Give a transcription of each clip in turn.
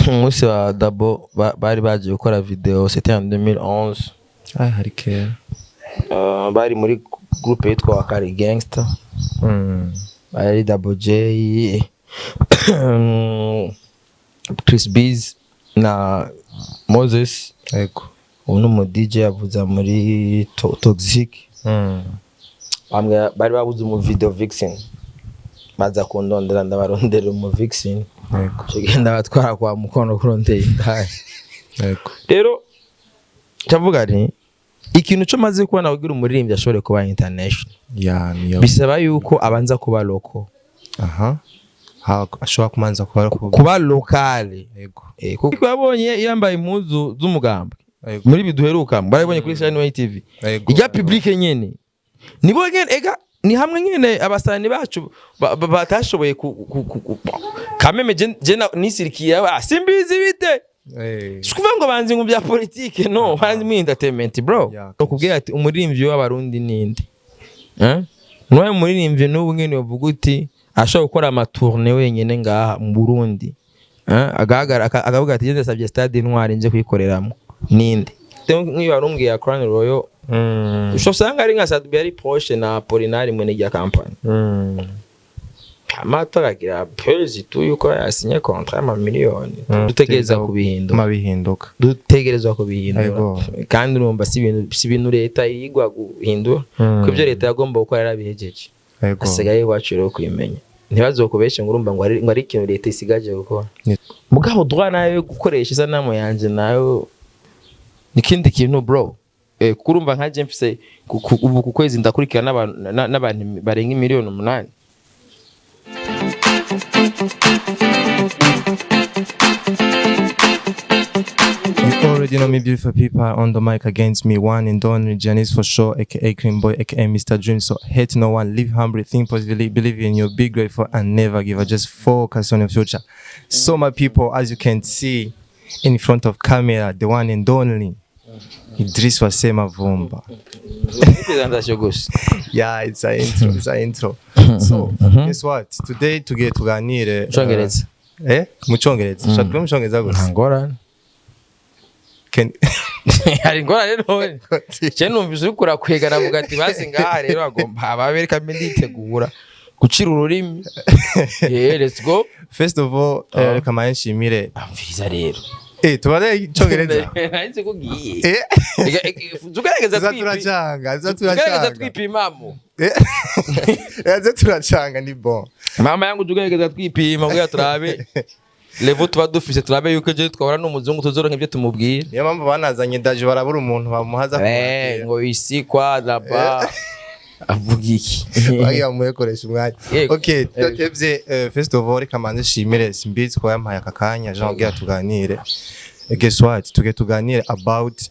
umunsi wa Dabo bari baje gukora video c'était en 2011 hari kera bari muri groupe yitwa Wakari Gangster bari Dabo J Chris Bees na Moses yego uno mu DJ avuza muri Toxic bamwe bari babuze mu video Vixen baza kundondera ndabarondera mu Vixen yego kigenda batwara kwa mukono kurondeye indaya yego rero cyavuga ni ikintu cyo maze kubona kugira umuririmbyi ashobore kuba international niyo bisaba yuko abanza kuba local ashobora kumanza kuba lokale yego kuko yabonye yambaye impuzu z'umugambwe muri biduheruka barabonye kuri Shine TV ijya public nyene nibo nyene ega ni hamwe nyene abasani bacu batashoboye kameme je nisirikiye simbizi bite sikuvuga ngo banzi ngo bya politique no banzi mu entertainment bro ukubwira ati umuririmbyi w'abarundi ninde noye umuririmbyi n'ubu nyene uvuga uti ashobora gukora amatourne wenyene ngaha mu Burundi akavuga ati je savye stade intwari nje kuyikoreramo ninde nk'iyo barumbwiye ya Crown Royal usanga ari nka Sadbury Porsche na Apollinaire mwene ya company amatoragira pezi tu yuko yasinye contrat ama miliyoni dutegereza kubihinduka dutegerezwa kubihindura kandi urumva si ibintu leta yigwa guhindura ko ibyo leta yagomba gukora yarabihejeje asigaye waciro kwimenya ntibazokubeshe ngo urumva ngo ari ikintu leta isigaje gukora mugabo droit nayo gukoresha izanamo yanje nayo nikindi kintu bro kurumva nka James ubu ku kwezi ndakurikira n'abantu barenga miliyoni 8 You already know me, beautiful people. On the mic against me, one and only Janice for sure, aka Cream Boy, aka Mr. Dream. So hate no one, live humbly, think positively, believe in you, be grateful, and never give up. Just focus on your future. So my people, as you can see in front of camera, the one and only Idris Wasema Vumba. Yeah, it's an intro. So guess what? Today tuganire Muchongereza. Muchongereza. Shaka muchongereza gusa. Ngorane. Hari ngorane none. Je numvise ukura kwegana vuga ati basi ngaha rero agomba ababereka mbitegura gucira ururimi. Let's go. First of all, reka manshimire visa rero. Tubare icyongereza. Nahise kugiye. Tugerageza twipimamo. Turacanga ni bon. Mama yangu tugerageza twipima ngo turabe level tuba dufise turabe yuko je twabara n'umuzungu tuzoronka ibyo tumubwira. Niyo mpamvu banazanye daje barabura umuntu bamuhaza kwa. Ngo isi kwa daba. Avuga iki? Bagiye mukoresha umwanya. Okay, tutevye first of all reka manze shimire simbizi ko yampaye akakanya Jean Guy tuganire. Guess what? Tuganire about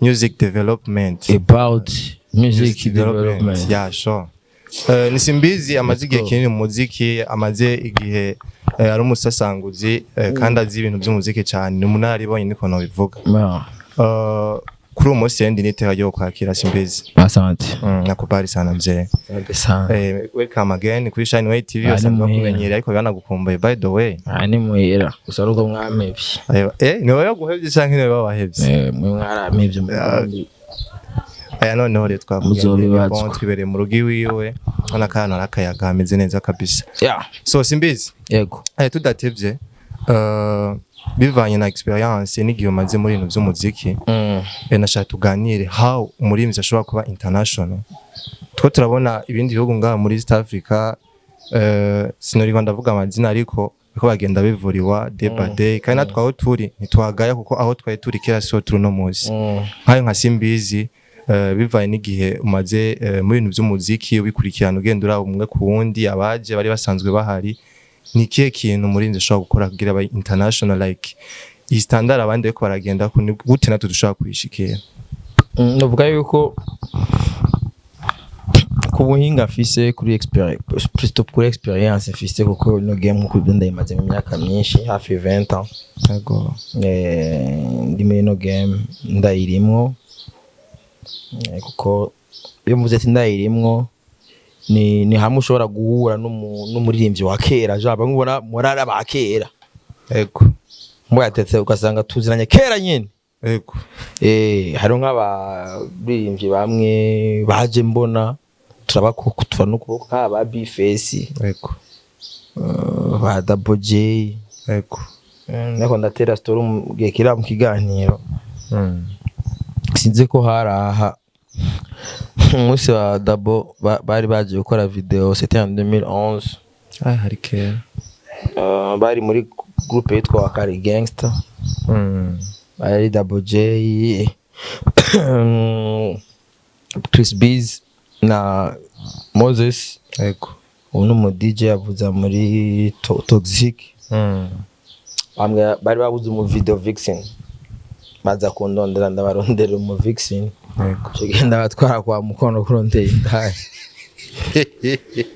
music development. Yeah, sure. Ni simbizi amaze igihe kinini mu muziki, amaze igihe ari umusasanguzi kandi azi ibintu by'umuziki cyane. Ni umunaribonye niko no bivuga. Kuri umunsi yendi niteka ryo kwakira simbizi. Asante. Nakubari sana mzee. Asante sana. Welcome again kuri Shine TV basanzwe kumenyera ariko banagukumbuye by the way. Ni muhera. Gusa ruko mwamevye. Ni wowe guhevye canke ni wowe wahevye? Mwe mwaramevye mu aya noneho rero twavuye twibereye mu rugi wiwe ona kana nakayaga ameze neza kabisa. So simbizi. Yego. Tudatevye bivanye na experience n'igihe maze muri ibintu by'umuziki nashaka tuganire how umuririmbyi ashobora kuba international. Two turabona ibindi bihugu ngaha muri East Africa sinori ndavuga amazina ariko ko bagenda bivuriwa day by day kandi natwaho turi ntitwagaya kuko aho twaye turi kera so turi no muzi nkayo nka simbizi bivanye n'igihe umaze muri ibintu by'umuziki ubikurikirana ugenda uraba umwe ku wundi abaje bari basanzwe bahari ni kihe kintu umurinzi ashobora gukora kugira aba international like iyi standard abandi ko baragenda ko gute natwe dushaka kuyishikira. Novuga yuko ku buhinga afise kuri experience afise kuko no game nkuko ndayimaze mu myaka myinshi hafi 20 ans. Yego. Ndime no game ndayirimwo kuko iyo muze ati ndayirimwo ni hamwe ushobora guhura n'umuririmbyi wa kera jaba nkubona morara bakera. Yego. mbwa yatetse ugasanga tuziranye kera nyene yego hari nk'abaririmbyi bamwe baje mbona turabakutuva n'ukuboko nk'aba Bface yego ba Double J yego nako ndatera story mu gihe kira mu kiganiro sinzi ko haraha umunsi wa Dabo bari baje gukora video c'était en 2011 hari kera bari muri groupe yitwa Wakari Gangster bari Double J Chris Biz na Moses yego uno mu DJ yavuza muri Toxic bamwe bari babuze mu video Vixen baza kundondera ndabarondera mu Vixen yego kigenda batwara kwa mukono kurondeye indaya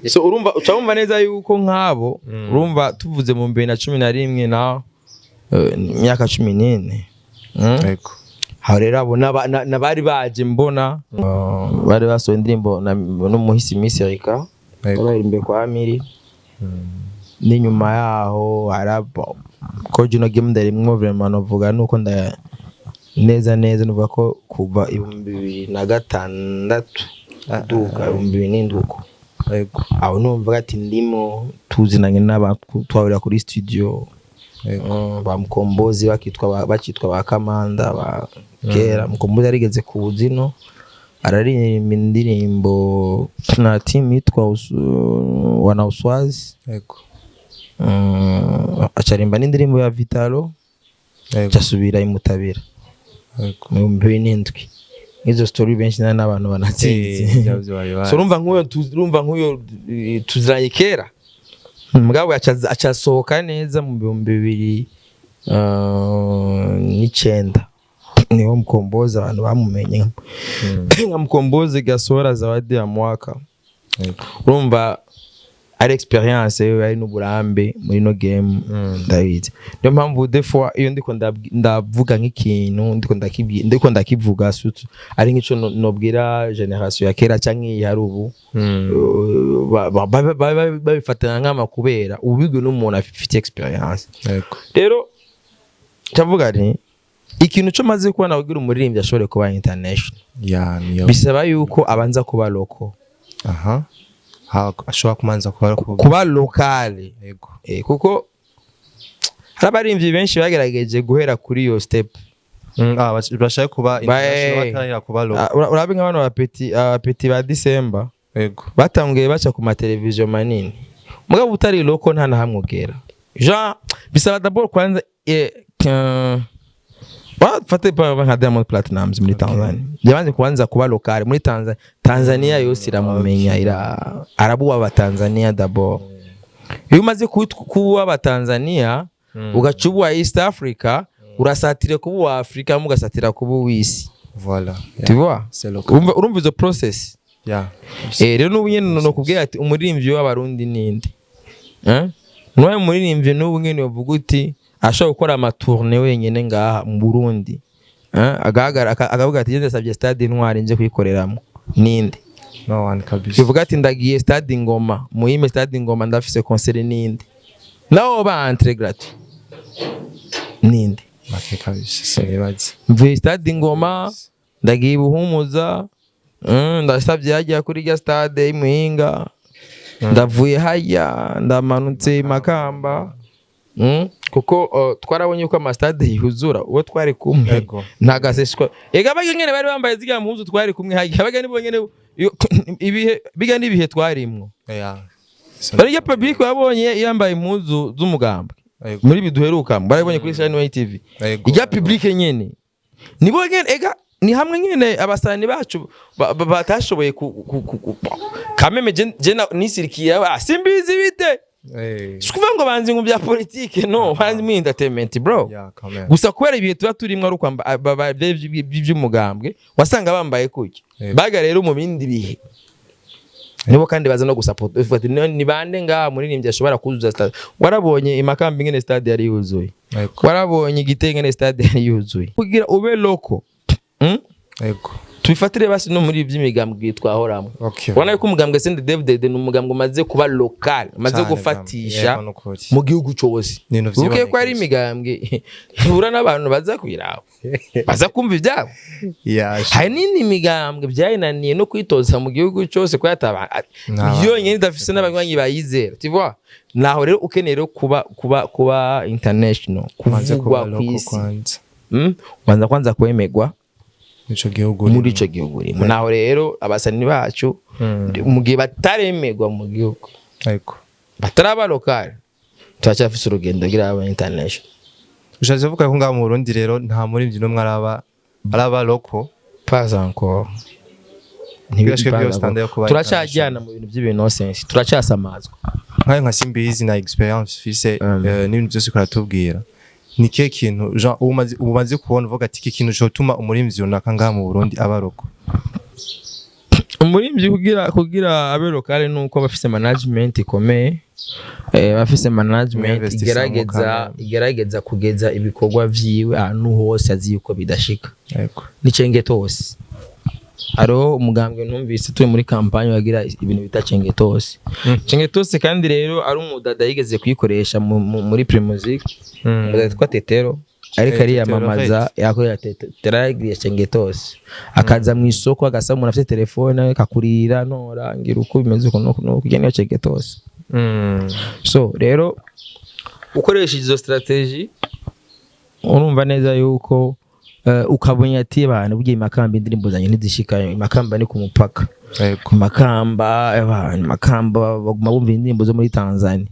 so urumva ucabumva neza yuko nkabo urumva tuvuze mu 2011 na imyaka 14 yego aho rero abo nabari baje mbona bari basohoye indirimbo n'umuhisi Miss Erika baririmbe kwa Amiri n'inyuma yaho harabo ko Juno Game ndarimwo vraiment novuga nuko neza nuvuga ko kuva 2006 duka 2007 yego aho numva ati ndimo tuzinanye n'abantu twahurira kuri studio ba Mkombozi bakitwa ba Kamanda ba kera Mkombozi yarigeze kuwuzino araririmba indirimbo na team yitwa wana Uswazi yego acarimba n'indirimbo ya Vitalo cyasubira imutabira yego mu 2007 izo story benshi n'abantu banatsinze so urumva nk'uyo tuziranye kera mugabo acasohoka neza mu 2009 niho Mkombozi abantu bamumenye nka Mkombozi gasohora Zawadi ya Mwaka urumva ari experience yo ari n'uburambe muri no game ndabizi niyo mpamvu des fois iyo ndiko ndavuga nk'ikintu ndiko ndakivuga sutu ari nk'ico nobwira generation ya kera canke hari ubu babifatana nk'amakubera ubigwe n'umuntu afite experience rero cavuga nti ikintu cyo maze kubona kugira umuririmbyi ashobore kuba international bisaba yuko abanza kuba local ashobora kumanza kuba lokale kuko harabarimbyi benshi bagerageje guhera kuri yo step bashaka kuba international batarira kuba local urabe nk'abana bapeti ba December batangiye baca ku mateleviziyo manini mugabo utari local nta nahamwogera Jean bisaba d'abord kwanza fate pa nka Diamond Platnumz muri Tanzania yabanje kubanza kuba lokale muri Tanzania yose iramumenya arabuwa aba Tanzania d'abord iyo umaze kuba aba Tanzania ugacubuwa East Africa urasatire kuba Africa mugasatira kuba wisi voilà tu vois urumva izo process rero n'ubu nyene no kubwira ati umuririmbyi w'abarundi ninde noye umuririmbyi n'ubu nyene uvuga uti ashobora gukora amatourne wenyene ngaha mu Burundi akavuga ati yende savye stade Intwari nje kuyikoreramo ninde no one kabisa bivuga ati ndagiye stade Ngoma muhime stade Ngoma ndafise concert ninde nawo ba entre gratuit ninde make kabisa sinibazi mvuye stade Ngoma ndagiye Buhumuza ndasavye hajya kuri ya stade Imuhinga ndavuye hajya ndamanutse Makamba kuko twarabonye ko ama stade yuzura uwo twari kumwe ntagaseshwa ega bage nyene bari bambaye ziga muhuzu twari kumwe hajya bage nibo nyene ibihe biga nibihe twarimwo bari ya public wabonye yambaye impuzu z'umugamba muri biduheruka barabonye kuri Shine TV ijya public nyene nibo nyene ega ni hamwe nyene abasani bacu batashoboye kameme je nisirikiye simbizi bite sikuvuga ngo banzi ngo bya politique no banzi mu entertainment bro gusa kubera ibihe tuba turimo ari kwamba by'umugambwe wasanga bambaye kuki baga rero mu bindi bihe nibo kandi baza no gusupport ni bande nga muririmbyi ashobora kuzuza stade warabonye Imakambi ngene stade yari yuzuye warabonye Gitenge ngene stade yari yuzuye kugira ube loko tubifatire basi no muri iby'imigambwe twahoramwe ubona yuko umugambwe CNDD-FDD ni umugambwe umaze kuba local umaze gufatisha mu gihugu cyose uke ko ari imigambwe ihura n'abantu baza kwiraho baza kumva ibyabo hari n'indi migambwe byayinaniye no kwitoza mu gihugu cyose ko yataba yonyine idafise n'abanywanyi bayizera tu vois naho rero ukeneye rero kuba international kuvugwa ku isi wanza kwanza kwemegwa muri ico gihugu rimwe naho rero abasani bacu mu gihe bataremegwa mu gihugu bataraba local turacyafise urugendo gira aba international ushaje vuga ko ngaho mu Burundi rero nta muri mbyino araba local pas encore turacyajyana mu bintu by'ibinonsense turacyasamazwa nka simbizi na experience fise n'ibintu byose kuratubwira ni kihe kintu Jean umaze kubona uvuga ati iki kintu cyotuma umurimvyi runaka ngaha mu Burundi abaroko umurimvyi kugira abe lokale nuko bafise management ikomeye bafise management igerageza kugeza ibikorwa vyiwe ahantu hose azi yuko bidashika n'icengete hose aro umugambwe numvise turi muri campagne wagira ibintu bita cengetosi cengetosi kandi rero ari umudada yigeze kuyikoresha muri Primusic twa Tetero ariko ari yamamaza yakorera Tetero cengetosi akaza mu isoko agasa umuntu afite telefone akakurira nora ngira uko bimeze uko no kugena cengetosi so rero ukoresha izo strategy urumva neza yuko ukabonye ati abantu bugiye Makamba indirimbo zanye ntizishika Makamba ni ku mupaka ku Makamba baguma bumva indirimbo zo muri Tanzania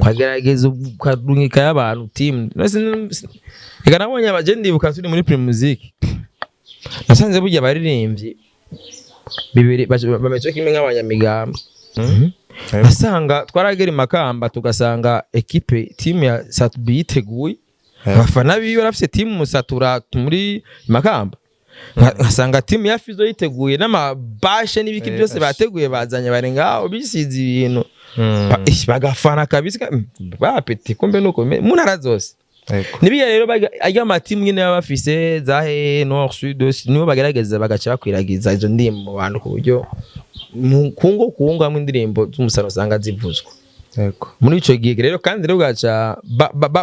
kwagerageza ukarungika y'abantu team ega nabonye abajendi bukaturi muri Primusic nasanze bugiye baririmbyi bibiri bameze kimwe nk'abanyamigamba basanga twaragera Makamba tugasanga equipe team ya Satbi yiteguye abafana biwe barafise team musatura muri Makamba ngasanga team ya Fizo yiteguye n'amabashe n'ibiki byose bateguye bazanye barengaho bisize ibintu bagafana kabisa bapeti kumbe nuko munara zose nibiya rero ajya amatimu nyine bafise zahe nord sud nibo bagerageza bagaca bakwiragiza izo ndimo mu bantu ku buryo kungo hamwe indirimbo z'umusano usanga zivuzwa muri ico gihe rero kandi rero gaca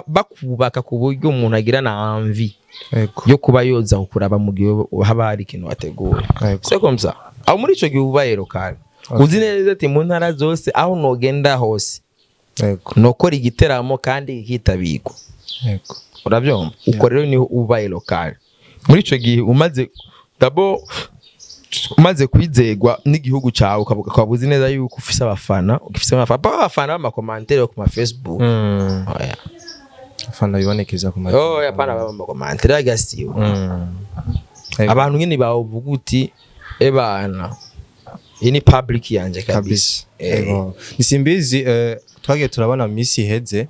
bakubaka ku buryo umuntu agira na envie yo kuba yoza kuraba mu gihe haba hari ikintu wateguye c'est comme ça aho muri ico gihe ubaye local uzi neza ati mu ntara zose aho nogenda hose nokora igiteramo kandi kitabiko urabyumva uko rero ni ubaye local muri ico gihe umaze kwizegwa n'igihugu cyawe ukavuga uzi neza yuko ufise abafana b'ama commentaire ku ma Facebook afana bibonekeza ku ma yapana b'ama commentaire agasiwe abantu nyine bavuga uti ebana ini public yanje kabisa nisimbizi twagiye turabona mu misi iheze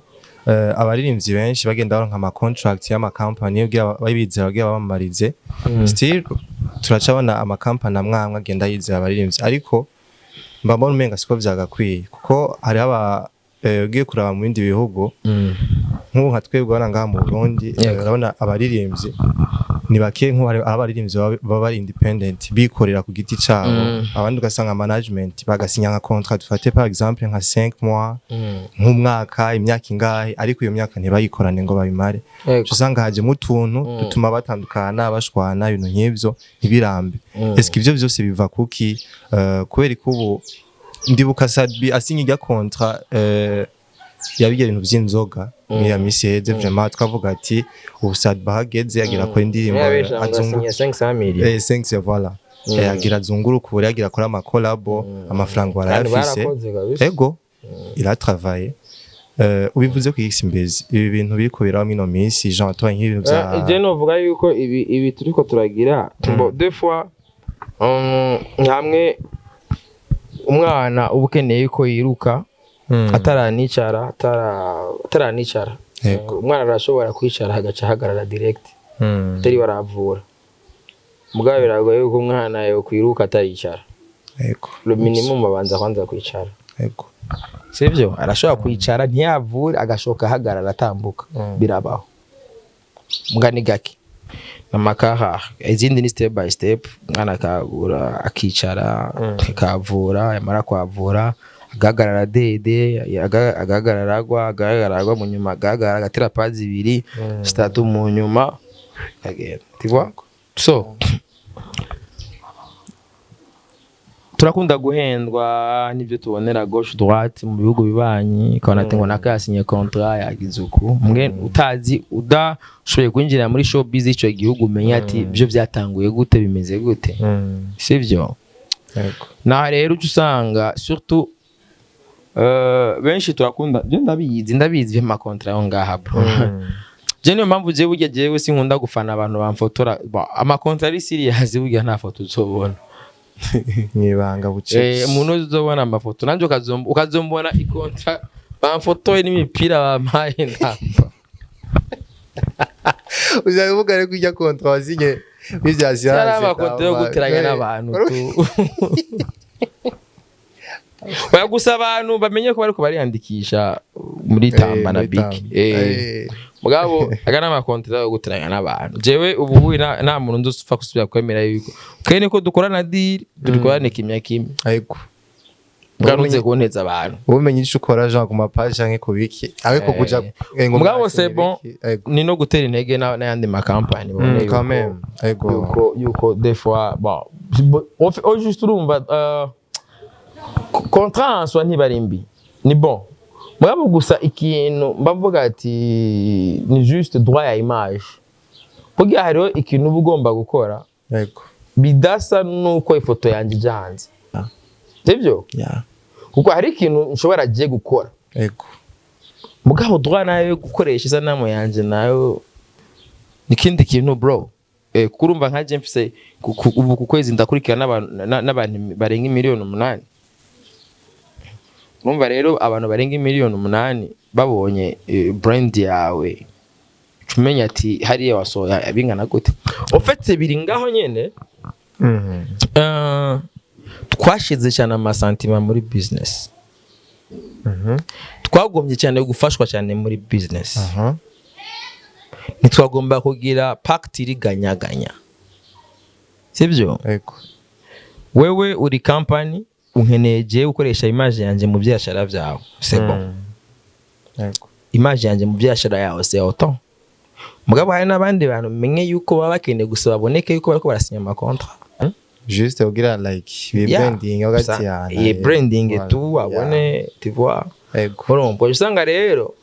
abaririmbyi benshi bagenda baronka ama contract y'ama company ugira babizera ugira bamarize still turacabona ama company amwamwe agenda yizera abaririmbyi ariko mbambona umenga siko vyagakwiye kuko hari aba ugiye kuraba mu bindi bihugu nk'ubu nka twebwe bana ngaha mu Burundi urabona abaririmbyi ni bake abaririmbyi baba independent bikorera ku giti cyabo abandi ugasanga management bagasinya nka contract dufate par exemple nka 5 mois nk'umwaka imyaka ingahe ariko iyo myaka ntibayikorane ngo babimare usanga haje mu tuntu dutuma batandukana bashwana ibintu nk'ivyo ntibirambe est-ce que ivyo byose biva kuki kubera ko ubu ndibuka Sadbi asinyiga contrat yabigira ibintu by'inzoga ya misi heze vraiment twavuga ati Sadbi bahageze yagira ko indirimbo azungu 500 millions 5 voilà yagira azunguruka ubu yagira kora ama collabo amafaranga barayafise ego il a travaillé ubivuze ku X-Mbezi ibi bintu biriko biraba mino misi Jean toi nk'ibintu bya je novuga yuko ibi turiko turagira deux fois hamwe umwana ubukeneye ko yiruka ataranicara umwana arashobora kwicara hagaca hagarara direct tari baravura mugabo biragoye yuko umwana yo kwiruka atayicara le minimum abanza kwanza kwicara sivyo arashobora kwicara ntiyavure agashoka hagarara atambuka birabaho mugani gake amakara izindi ni step by step mwana akagura akicara akavura yamara kwavura agahagarara dede agahagararagwa mu nyuma agahagarara agatera pazi ibiri statu mu nyuma agenda tigwa so turakunda guhendwa n'ibyo tubonera gauche droite mu bihugu bibanyi kana tengo nakasinye contrat yagize uku mwe utazi udashoboye kwinjira muri showbiz ico gihugu menya ati byo byatanguye gute bimeze gute sivyo yego na rero usanga surtout benshi turakunda byo ndabizi ma contrat yo ngaha bro je niyo mpamvu je burya jewe sinkunda gufana abantu bamfotora ama contrat ari serious burya nta foto uzobona mwibanga bucece umuntu uzobona amafoto nanje ukazombona ikontra bamfotoye n'imipira bampaye ndamba uzavuga rero kujya kontra wazinye bivyazira cyara amafoto yo guteranya n'abantu tu bagusa abantu bamenye ko bariko bariyandikisha muri Tamba na Big mugabo agana amakontra yo guteranya n'abantu jewe ubu nta muntu nzofa kusubira kwemera yuko kene ko dukorana deal dukorane kimya kimwe ariko bwaruze kunteza abantu ubumenye ico ukora Jean ku mapage canke ku biki ariko kuja mugabo c'est bon ni no gutera intege n'ayandi ma campagne bone quand même yuko des fois bon au juste urumva contrat en soi ntibarimbi ni bon mugabo gusa ikintu mbavuga ati ni juste droit ya image kugira hariho ikintu ugomba gukora yego bidasa nuko ifoto yanje janze sivyo kuko hari ikintu nshobora je gukora yego mugabo droit nayo gukoresha isanamu yanje nayo nikindi kintu bro kurumva nka je mfise ubu ku kwezi ndakurikira n'abantu barenga 8,000,000 numva rero abantu barenga 8,000,000 babonye brand yawe cumenya ati hariya wasoya abingana gute ofetse biri ngaho nyene twashize cyane amasantima muri business twagombye cyane gufashwa cyane muri business nitwagomba kugira pact iriganyaganya sivyo yego wewe uri company unkeneje ukoresha image yanje mu byashara byawe c'est bon yego image yanje mu byashara yawe c'est autant mugabo hari nabandi bantu menye yuko baba bakeneye gusaba boneke yuko bariko barasinya ama contrat juste ugira like branding ogati yana branding tu abone tu vois yego urumva usanga rero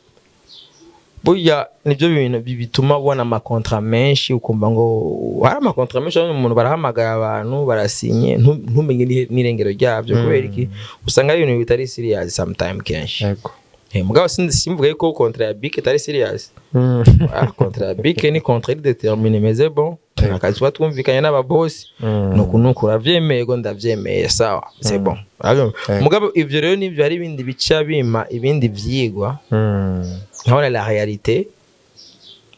buya nibyo bintu bituma ubona ama contrat menshi ukumva ngo hari ama contrat menshi umuntu barahamagara abantu barasinye ntumenye n'irengero ryabyo kubera iki usanga ibintu bitari serious sometime kenshi yego mugabo simvuga yuko contrat ya Big itari serious contrat ya Big ni contrat déterminé mais c'est bon nakazwa twumvikanye n'aba boss nuko uravyemeye go ndavyemeye sawa c'est bon mugabo ivyo rero nivyo ari ibindi bica bima ibindi vyigwa nkabona la réalité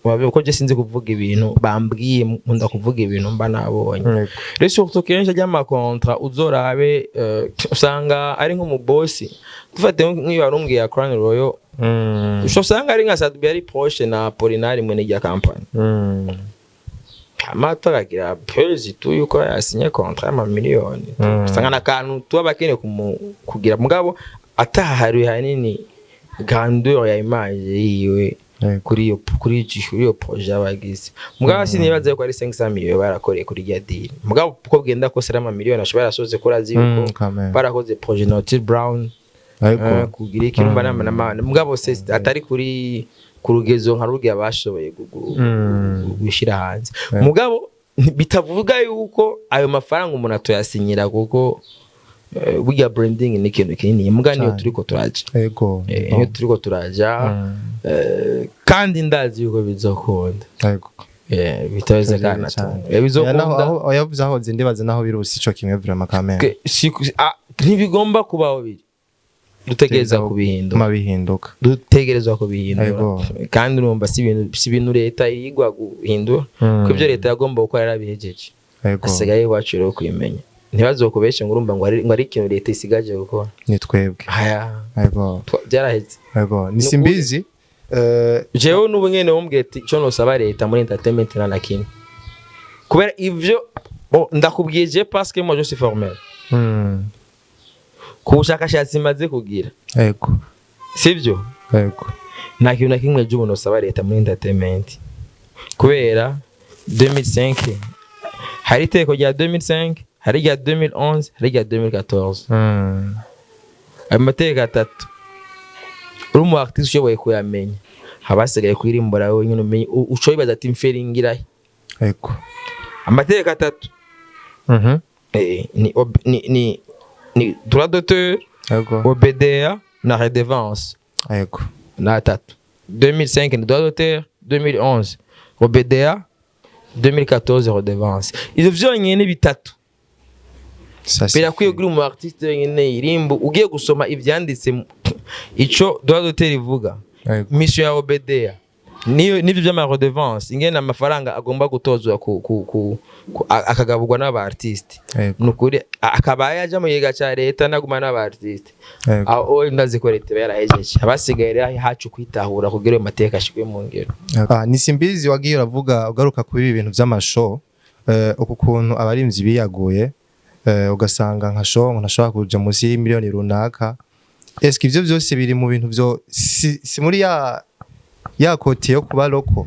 wabe ko je sinzi kuvuga ibintu bambwiye nkunda kuvuga ibintu mba nabonye rero surtout kenshi ajya ama contrat uzorabe usanga ari nko mu boss dufate nk'iyo arumgiye ya Crown Royal usanga ari nka Sadbury proche na Polinari mwene ya company amatoragira pezi tu yuko yasinye contrat ama miliyoni usanga na kantu tuba bakene kugira mugabo atahari hanini grandeur ya image yiwe kuri iyo projet abagize mugabo sinibaze ko ari 500 millions barakoreye kuri ya deal mugabo uko bwenda ko sera ama miliyoni ashobora asoze kuri azi yuko barakoze projet Naughty Brown kugira ikirumba n'amana mugabo se atari kuri kurugezo nka rugiye abashoboye gushira hanze mugabo bitavuga yuko ayo mafaranga umuntu atoyasinyira kuko burya branding ni ikintu kinini muga niyo turiko turaje yego niyo turiko turaja kandi ndazi yuko bizokunda yego bitaweze kana bizokunda aho yavuze aho zindibaze naho birusi ico kimwe vraiment kamera ntibigomba kubaho biri dutegereza kubihindura mabihinduka dutegerezwa kubihindura kandi urumva si ibintu leta yigwa guhindura ko ibyo leta yagomba gukora yarabihejeje asigaye wacu rero kwimenya ntibazokubeshe ngo urumva ngo ari ikintu leta isigaje gukora ni twebwe yego byaraheze yego ni simbizi jewe n'ubu nyene wombwiye ati cyo nosaba leta muri entertainment na nakini kubera ivyo ndakubwiye je parce que moi je suis formel ku bushakashatsi maze kugira yego sivyo yego nta kintu na kimwe j'ubuno saba leta muri entertainment kubera 2005 hari iteko rya 2005 hari rya 2011 hari rya 2014 amateka atatu uri mu artiste ushoboye kuyamenya habasigaye kwirimbura wenyine umenye ushoboye ati mferingira yego amateka atatu ni droit d'auteur yego OBDA na redevance yego na atatu 2005 ni droit d'auteur 2011 OBDA 2014 redevance ivyo vyonyene bitatu birakwiye kuri mu artiste wenyine irimbo ugiye gusoma ivyanditse ico droit d'auteur ivuga mission ya OBDA nivyo vy'ama redevance ingene amafaranga agomba gutozwa akagabugwa n'aba artiste nukuri akabaye aja mu yiga ca leta naguma n'aba artiste aho ndazi ko leta yarahejeje abasigaye rero hacu kwitahura kugira ayo mateka ashikwe mu ngero ni simbizi wagiye uravuga ugaruka kuri ibi bintu vy'amashow uku kuntu abarimvyi biyaguye ugasanga nka show ntashobora kuja musi y'imiliyoni runaka eske ivyo vyose biri mu bintu vyo si muri ya kote yo kuba loko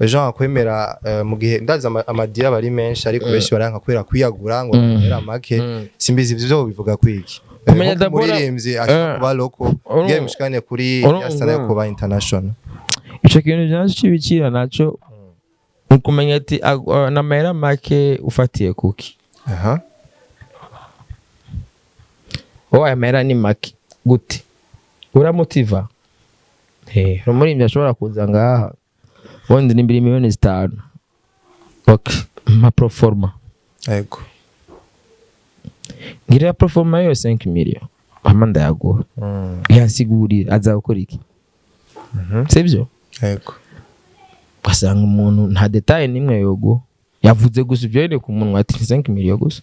ejo akwemera mu gihe ndaza amadira bari menshi ariko benshi baranka kwera kwiyagura ngo era make simbizi ivyo bivuga kwiki kumenya dabora muririmbyi ashaka kuba loko ngiye mushikane kuri yasana yo kuba international ico kintu byanze cibikira naco ukumenya ati na mahera make ufatiye kuki oya mahera ni make gute uramotiva rumuri ashobora kuza ngaha bondi ni 2 miliyoni 5 okay ma proforma yego ngira proforma yo 5 miliyoni amanda yago yansigurira azakora iki sivyo yego basanga umuntu nta detail nimwe yogo yavuze gusa ibyo ku munwa ati 5 miliyoni gusa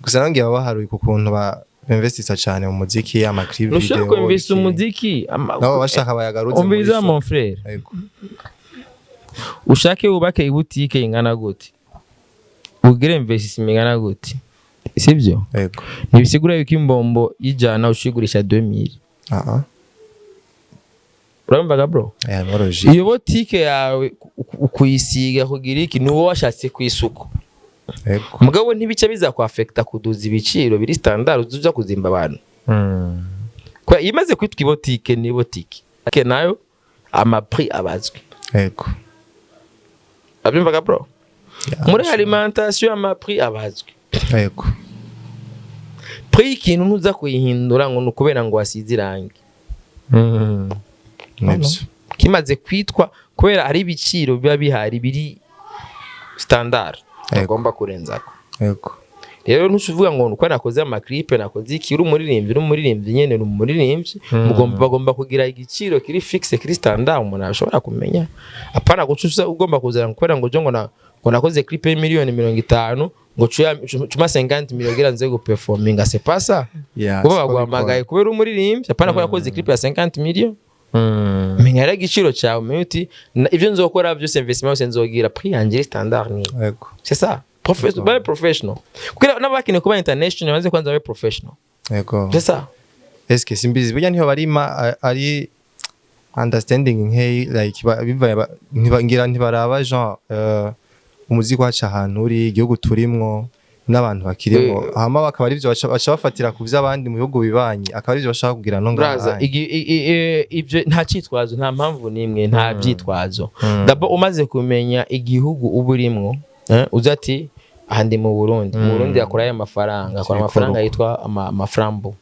gusa nangiye baharuye ku kuntu ba investisa cyane mu muziki ama clip video ushaka invest umuziki nabo bashaka bayagarutse umbiza mon frère ushake ubake ibutike ingana gute ugire investisi ingana gute sivyo yego nibisigura yuko imbombo yijana ushigurisha 2000 urumva bro moroji iyo botike yawe ukuyisiga kugira iki nuwo washatse kwisuko mugabo ntibice biza ku affecta kuduza ibiciro biri standard uzuja kuzimba abantu kwa imaze kwitwa ibotike ni botike ke nayo ama prix abazwi yego abyumva bro muri alimentation ama prix abazwi yego prix ikintu ntuza kuyihindura ngo nukubera ngo wasize irangi kimaze kwitwa kubera ari ibiciro biba bihari biri standard agomba kurenzako yego rero ntuvuga ngo nuko nakoze ama clip nakoze iki uri umuririmbyi nyene umuririmbyi bagomba kugira igiciro kiri fixe kiri standard umuntu ashobora kumenya apana gucuza ugomba kuzana kwera ngo jongo nakoze clip ya miliyoni 50 ngo cuma 50 miliyoni gira nze go performing c'est pas ça kuba bagwamagaye kubera umuririmbyi apana ko yakoze clip ya 50 miliyoni menya igiciro cyawe uti ivyo nzokora byose investment nzogira prix yanjye standard ni yego c'est ça professional kugira nabakine kuba international banze kwanza babe professional yego c'est ça eske simbizi burya niho barima ari understanding nk'ey like ngira ntibaraba genre umuziki wacu ahantu uri igihugu turimwo n'abantu bakirimo hama bakaba ari byo baca bafatira ku by'abandi mu bihugu bibanye akaba ari byo bashaka kugira no ngaha ibyo nta cyitwazo nta mpamvu nimwe nta byitwazo dabo umaze kumenya igihugu uburimwo uzati ahandi mu Burundi akora amafaranga akora amafaranga yitwa amaframbo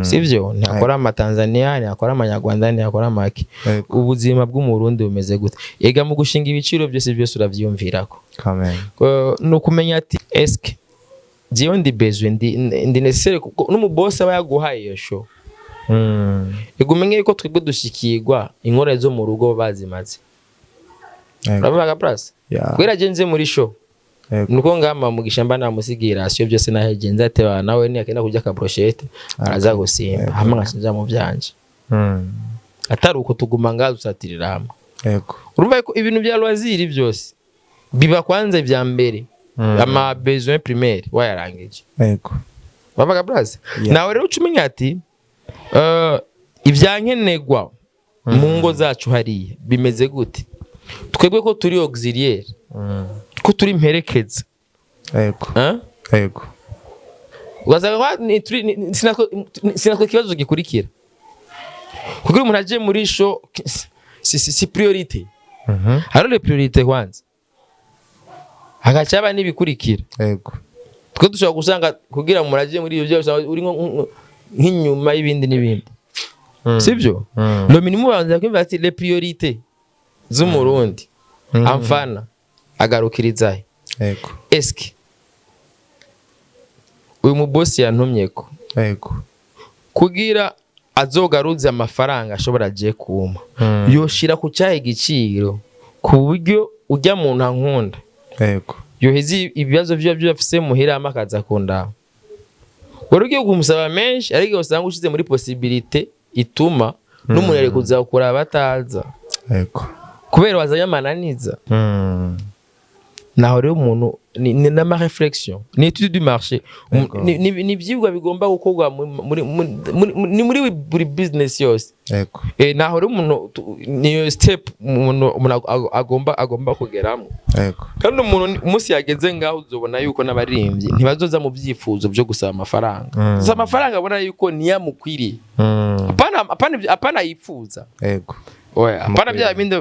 sivyo ntakora amatanzania ntakora amanyarwanda ntakora amaki ubuzima bw'umurundi bumeze gute yega mu gushinga ibiciro byose uravyumvirako amen no kumenya ati eske Diyo ndi bezwe ndi necessaire kuko n'umuboss aba yaguhaye iyo show igumenye yuko twebwe dushikirwa inkora zo mu rugo bazimaze uravuga plus kwera genze muri show nuko ngama mu gishamba namusigira sio byose nahegenza ateba nawe ni akenda kujya ka brochette araza gusimba hamwe ngashinja mu byanje atari uko tuguma ngazo satirira hamwe yego urumva ko ibintu bya loisir byose biba kwanza vya mbere ama besoin primaire wayarangije yego bavuga braze nawe rero ucumenya ati ivyankenegwa mu ngo zacu hariya bimeze gute twebwe ko turi auxiliaire ko turi imperekeza yego ugasanga sinako ikibazo gikurikira kugira umuntu aje muri show si priorité haro le priorité kwanza hagacaba nibikurikira yego twe dushobora gusanga kugira umuntu aje muri ibyo byose uri nk'inyuma y'ibindi n'ibindi sibyo le minimum banza kwimva ati les priorités z'umurundi amfana agarukirizahe yego eske uyu mubosi yantumyeko yego kugira azogaruze amafaranga ashobora agiye kuma yoshira ku cyahe igiciro ku buryo ujya mu ntankunda yego yohezi ibibazo byo byafise muhira amakaza kunda wari ugiye kumusaba menshi ariko usanga ushize muri possibilité ituma n'umuntu ari kuzakura abataza yego kubera wazanya mananiza naho rero umuntu ni na réflexion ni étude du marché ni byigwa bigomba gukorwa muri muri business yose yego naho rero umuntu ni step umuntu agomba kugeramo yego kandi umuntu umunsi yageze ngaho uzobona yuko n'abaririmbyi ntibazoza mu byifuzo byo gusaba amafaranga gusa amafaranga abona yuko niyamukwiriye apana yifuza yego oya apana bya bindi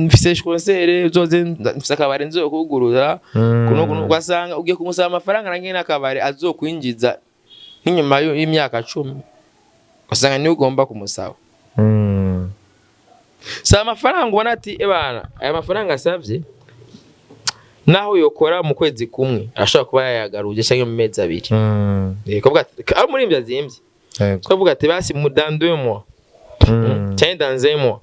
mfise concert uzoze mfise akabare nzo kugurura kuno kwasanga ugiye kumusaba amafaranga nangene akabare azokwinjiza nk'inyuma y'imyaka 10 usanga ni ugomba kumusaba sa amafaranga ubona ati ebana aya mafaranga asavye naho yokora mu kwezi kumwe ashaka kuba yayagaruje cyangwa mu mezi abiri kuvuga ati ari muri mbyazimbye kuvuga ati basi mu dans 2 mois cyangwa dans 1 mois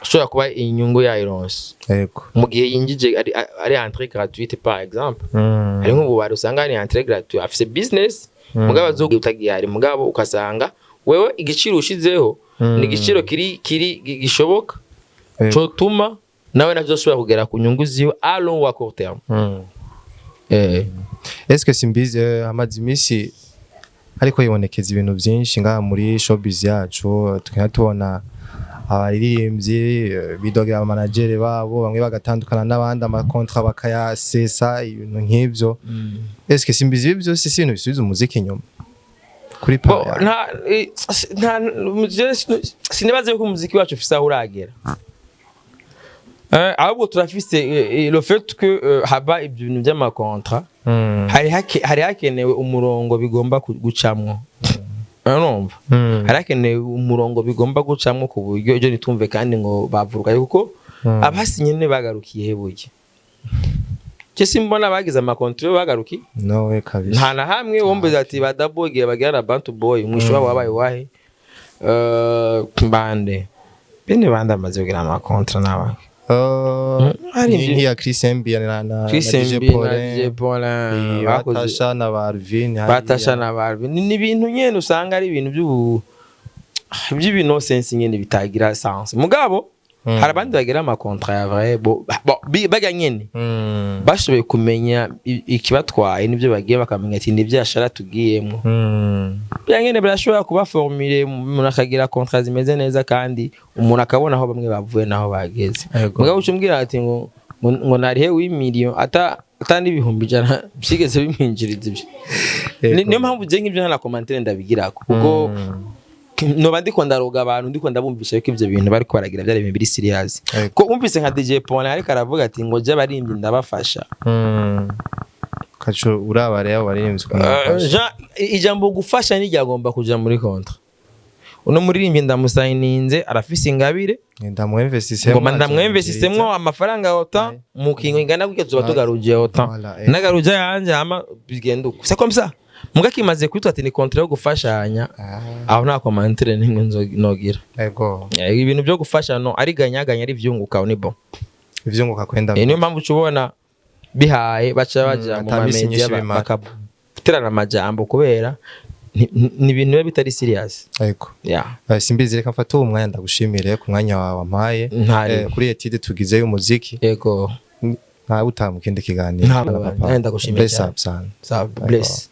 ashobora kuba inyungu yayironse yego mu gihe yinjije ari entrée gratuite par exemple ari nk'ubu bari usanga ari entrée gratuite afise business mugabo azogutagiyari mugabo ukasanga wewe igiciro ushizeho ni igiciro kiri gishoboka cyo tuma nawe navyo ushobora kugera ku nyungu ziwe à long ou à court terme. Est-ce que simbizi amazi imisi ariko yibonekeza ibintu byinshi ngaha muri showbiz yacu tukatubona abaririmbyi bidogera aba manager babo bamwe bagatandukana n'abandi amakontra bakayasesa ibintu nk'ivyo. Est-ce que simbizi ibi byose si ibintu bisubiza umuziki inyuma kuri pa sinibaze ko umuziki wacu ufise aho uragera. Ahubwo turafise le fait que haba ibintu by'amakontra hari hakenewe umurongo bigomba gucamwo. Urumva hari hakenewe umurongo bigomba gucamwo ku buryo ejo nitumve kandi ngo bavuruka kuko abasinye ne bagarukiye hebuye. Kese mbona bagize amakontra bagaruki no we kabisa nta na hamwe wombe ati badabogiye bagira Bantu Boy umwisho wabo wabaye wahe bande bene bande amaze kugira amakontra nawe ni ya Chris Mbi na DJ Paulin Batasha na Barvin Batasha na Barvin ni ibintu nyene usanga ari ibintu by'ibintu sense nyene bitagira sens mugabo hari abandi bagira amakontra ya vrai baga nyene bashoboye kumenya ikibatwaye nibyo bagiye bakamenya ati ndivyo yashara tugiyemo byangene birashobora kuba formule umuntu akagira kontra zimeze neza kandi umuntu akabona aho bamwe bavuye naho bageze mugabo ucumbwira ati ngo narihe w'imillion atandi ibihumbi jana byigeze biminjiriza ibyo niyo mpamvu je nk'ibyo nta commentaire ndabigirako kuko no bandiko ndaroga abantu ndiko ndabumvisha yuko ivyo bintu bari ko baragira byari biri serious ko umvise nka DJ Paulin ariko aravuga ati ngo je barimbi ndabafasha kacho urabare yabo barimbi ijambo gufasha ni ryagomba kuja muri kontra uno muririmbi ndamusayininze arafise ingabire ndamwemvesisemo amafaranga yota mu kingo ingana gutyo tuba tugaruje yota nagaruje yanje ama bigenda uko c'est comme ça muga kimaze kwitwa ati ni kontra yo gufashanya aho nta commentaire nimwe nogira yego ibintu byo gufasha no ari ganyaganya ari vyunguka ni bon ivyunguka kwenda niyo mpamvu cubona bihaye baca baja mu media bakaterana amajambo kubera ni ibintu bitari serious yego simbizi reka mfata uwo mwanya ndagushimire ku mwanya wawe wampaye kuri etide tugize y'umuziki yego nta utamu kindi kiganiro Nta ndagushimiye bless cyane. up sana Sawa, bless.